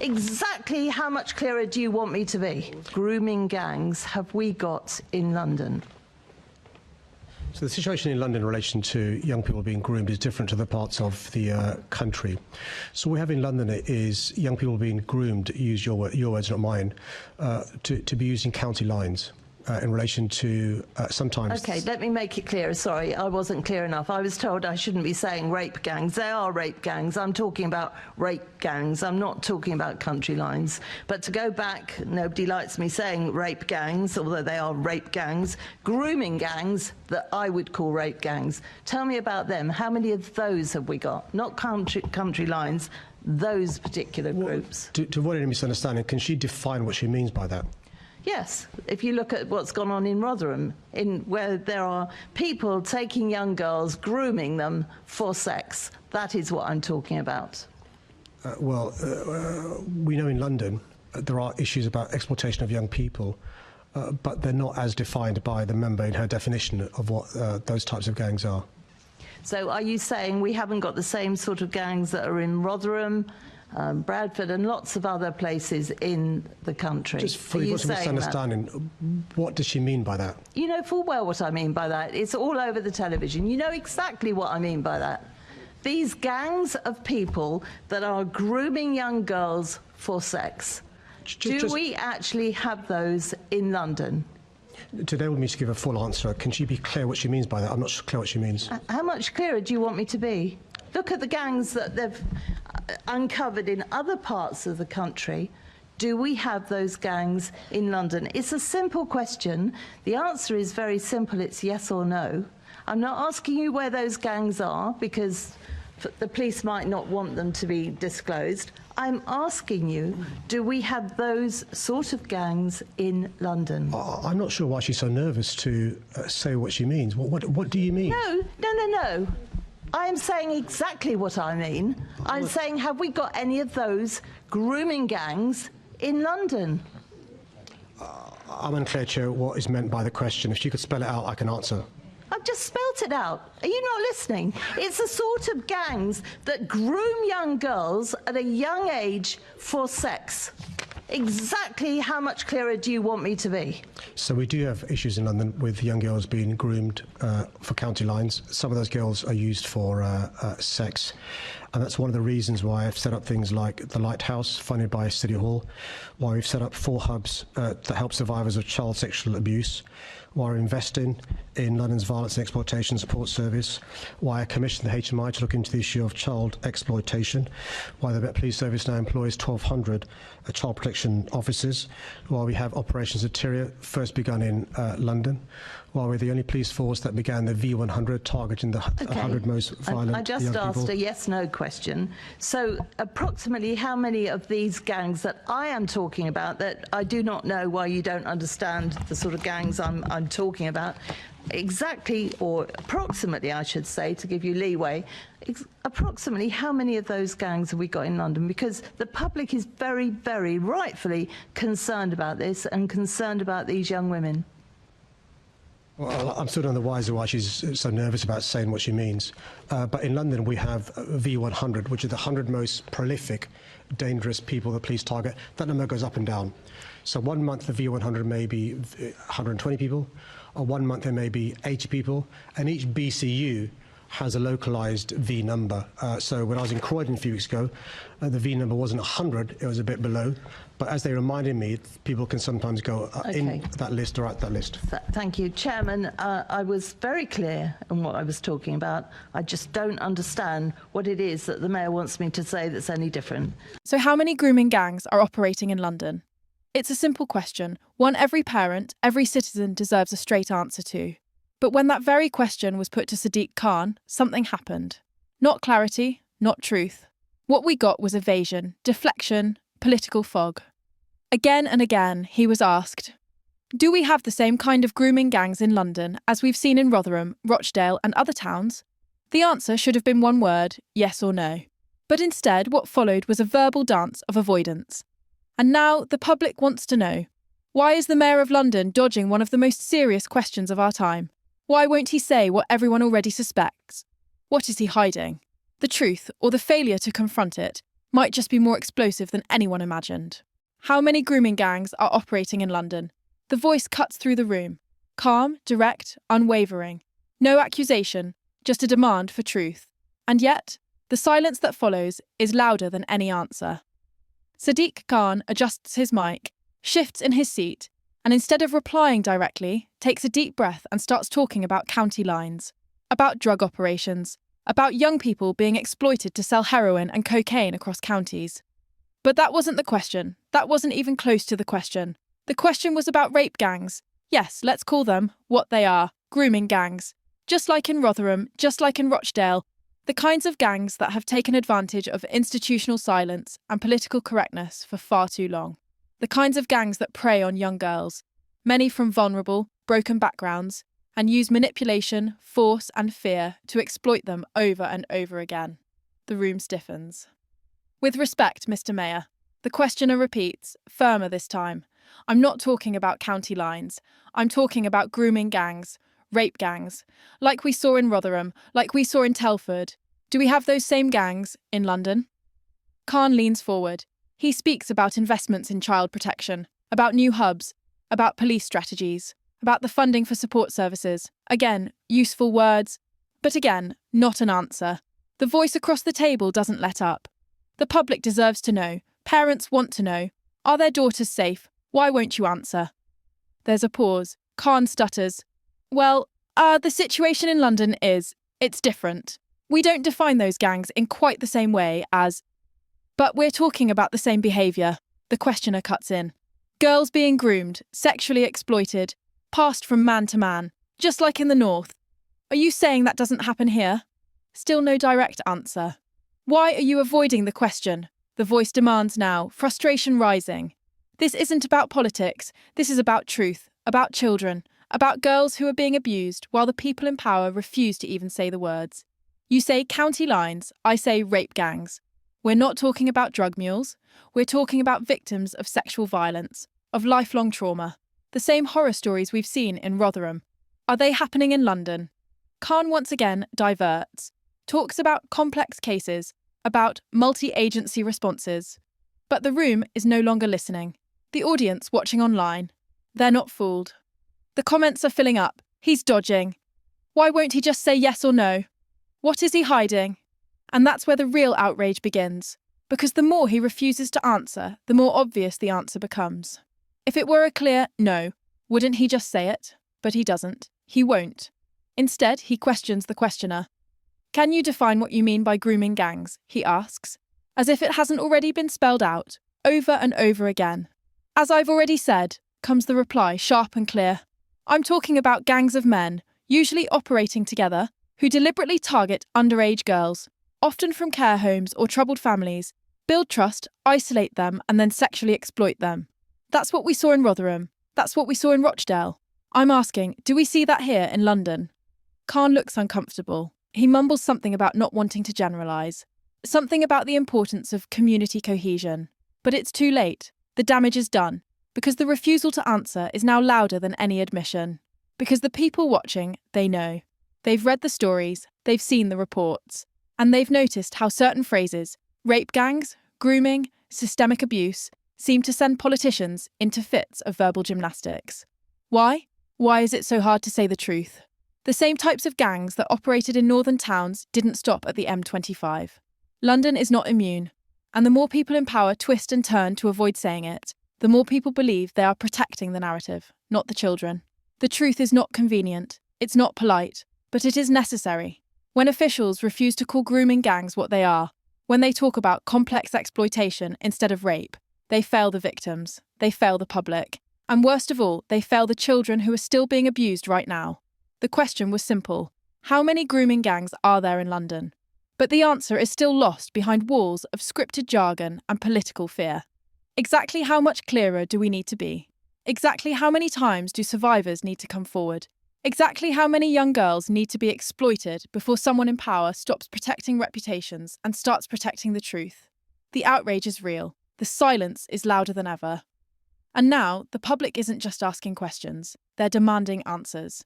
Exactly how much clearer do you want me to be? Grooming gangs have we got in London? So the situation in London in relation to young people being groomed is different to the parts of the country. So what we have in London is young people being groomed, use your words, not mine, to be used in county lines. In relation to sometimes... OK, let me make it clearer. Sorry, I wasn't clear enough. I was told I shouldn't be saying rape gangs. They are rape gangs. I'm talking about rape gangs. I'm not talking about country lines. But to go back, nobody likes me saying rape gangs, although they are rape gangs. Grooming gangs that I would call rape gangs. Tell me about them. How many of those have we got? Not country lines, those particular groups. To avoid any misunderstanding, can she define what she means by that? Yes, if you look at what's gone on in Rotherham, where there are people taking young girls, grooming them for sex, that is what I'm talking about. We know in London there are issues about exploitation of young people, but they're not as defined by the member in her definition of what those types of gangs are. So are you saying we haven't got the same sort of gangs that are in Rotherham, Bradford and lots of other places in the country? Just for you to misunderstanding, what does she mean by that? You know full well what I mean by that. It's all over the television. You know exactly what I mean by that. These gangs of people that are grooming young girls for sex. Do we actually have those in London? Today we need to give a full answer. Can she be clear what she means by that? I'm not clear what she means. How much clearer do you want me to be? Look at the gangs that they've uncovered in other parts of the country. Do we have those gangs in London? It's a simple question. The answer is very simple. It's yes or no. I'm not asking you where those gangs are because the police might not want them to be disclosed. I'm asking you, do we have those sort of gangs in London? I'm not sure why she's so nervous to say what she means. What do you mean? No. I'm saying exactly what I mean. I'm saying, have we got any of those grooming gangs in London? I'm unclear, Chair, what is meant by the question. If she could spell it out, I can answer. I've just spelt it out. Are you not listening? It's the sort of gangs that groom young girls at a young age for sex. Exactly how much clearer do you want me to be? So we do have issues in London with young girls being groomed for county lines. Some of those girls are used for sex. And that's one of the reasons why I've set up things like the Lighthouse, funded by City Hall, why we've set up 4 hubs that help survivors of child sexual abuse, why we're investing in London's Violence and Exploitation Support Service, why I commissioned the HMI to look into the issue of child exploitation, why the Met Police Service now employs 1,200 child protection officers, why we have Operations Interior, first begun in London, why we're the only police force that began the V100, targeting the 100 most violent young people. I just asked a yes-no question. So approximately how many of these gangs that I am talking about, that I do not know why you don't understand the sort of gangs I'm talking about, exactly, or approximately, I should say, to give you leeway, approximately how many of those gangs have we got in London? Because the public is very, very rightfully concerned about this and concerned about these young women. Well, I'm still none the wiser why she's so nervous about saying what she means. But in London, we have V100, which are the 100 most prolific, dangerous people the police target. That number goes up and down. So one month, the V100 may be 120 people, or one month there may be 80 people, and each BCU has a localised V number. So when I was in Croydon a few weeks ago, the V number wasn't 100, it was a bit below. But as they reminded me, people can sometimes go in that list or out that list. Thank you. Chairman, I was very clear in what I was talking about. I just don't understand what it is that the Mayor wants me to say that's any different. So how many grooming gangs are operating in London? It's a simple question, one every parent, every citizen deserves a straight answer to. But when that very question was put to Sadiq Khan, something happened. Not clarity, not truth. What we got was evasion, deflection, political fog. Again and again, he was asked, do we have the same kind of grooming gangs in London as we've seen in Rotherham, Rochdale and other towns? The answer should have been one word, yes or no. But instead, what followed was a verbal dance of avoidance. And now the public wants to know, why is the Mayor of London dodging one of the most serious questions of our time? Why won't he say what everyone already suspects? What is he hiding? The truth, or the failure to confront it, might just be more explosive than anyone imagined. How many grooming gangs are operating in London? The voice cuts through the room. Calm, direct, unwavering. No accusation, just a demand for truth. And yet, the silence that follows is louder than any answer. Sadiq Khan adjusts his mic, shifts in his seat, and instead of replying directly, takes a deep breath and starts talking about county lines, about drug operations, about young people being exploited to sell heroin and cocaine across counties. But that wasn't the question. That wasn't even close to the question. The question was about rape gangs. Yes, let's call them what they are, grooming gangs. Just like in Rotherham, just like in Rochdale, the kinds of gangs that have taken advantage of institutional silence and political correctness for far too long. The kinds of gangs that prey on young girls, many from vulnerable, broken backgrounds, and use manipulation, force, and fear to exploit them over and over again. The room stiffens. With respect, Mr. Mayor, the questioner repeats, firmer this time. I'm not talking about county lines. I'm talking about grooming gangs, rape gangs, like we saw in Rotherham, like we saw in Telford. Do we have those same gangs in London? Khan leans forward. He speaks about investments in child protection, about new hubs, about police strategies, about the funding for support services. Again, useful words, but again, not an answer. The voice across the table doesn't let up. The public deserves to know. Parents want to know. Are their daughters safe? Why won't you answer? There's a pause. Khan stutters. Well, the situation in London it's different. We don't define those gangs in quite the same way as... But we're talking about the same behaviour. The questioner cuts in. Girls being groomed, sexually exploited, passed from man to man, just like in the north. Are you saying that doesn't happen here? Still no direct answer. Why are you avoiding the question? The voice demands now, frustration rising. This isn't about politics. This is about truth, about children, about girls who are being abused while the people in power refuse to even say the words. You say county lines, I say rape gangs. We're not talking about drug mules. We're talking about victims of sexual violence, of lifelong trauma. The same horror stories we've seen in Rotherham. Are they happening in London? Khan once again diverts, talks about complex cases, about multi-agency responses. But the room is no longer listening. The audience watching online. They're not fooled. The comments are filling up. He's dodging. Why won't he just say yes or no? What is he hiding? And that's where the real outrage begins. Because the more he refuses to answer, the more obvious the answer becomes. If it were a clear no, wouldn't he just say it? But he doesn't. He won't. Instead, he questions the questioner. Can you define what you mean by grooming gangs? He asks, as if it hasn't already been spelled out, over and over again. As I've already said, comes the reply, sharp and clear. I'm talking about gangs of men, usually operating together, who deliberately target underage girls, often from care homes or troubled families, build trust, isolate them, and then sexually exploit them. That's what we saw in Rotherham. That's what we saw in Rochdale. I'm asking, do we see that here in London? Khan looks uncomfortable. He mumbles something about not wanting to generalise, something about the importance of community cohesion. But it's too late. The damage is done, because the refusal to answer is now louder than any admission. Because the people watching, they know. They've read the stories, they've seen the reports, and they've noticed how certain phrases, rape gangs, grooming, systemic abuse, seem to send politicians into fits of verbal gymnastics. Why? Why is it so hard to say the truth? The same types of gangs that operated in northern towns didn't stop at the M25. London is not immune, and the more people in power twist and turn to avoid saying it, the more people believe they are protecting the narrative, not the children. The truth is not convenient, it's not polite, but it is necessary. When officials refuse to call grooming gangs what they are, when they talk about complex exploitation instead of rape, they fail the victims, they fail the public, and worst of all, they fail the children who are still being abused right now. The question was simple. How many grooming gangs are there in London? But the answer is still lost behind walls of scripted jargon and political fear. Exactly how much clearer do we need to be? Exactly how many times do survivors need to come forward? Exactly how many young girls need to be exploited before someone in power stops protecting reputations and starts protecting the truth? The outrage is real. The silence is louder than ever. And now, the public isn't just asking questions, they're demanding answers.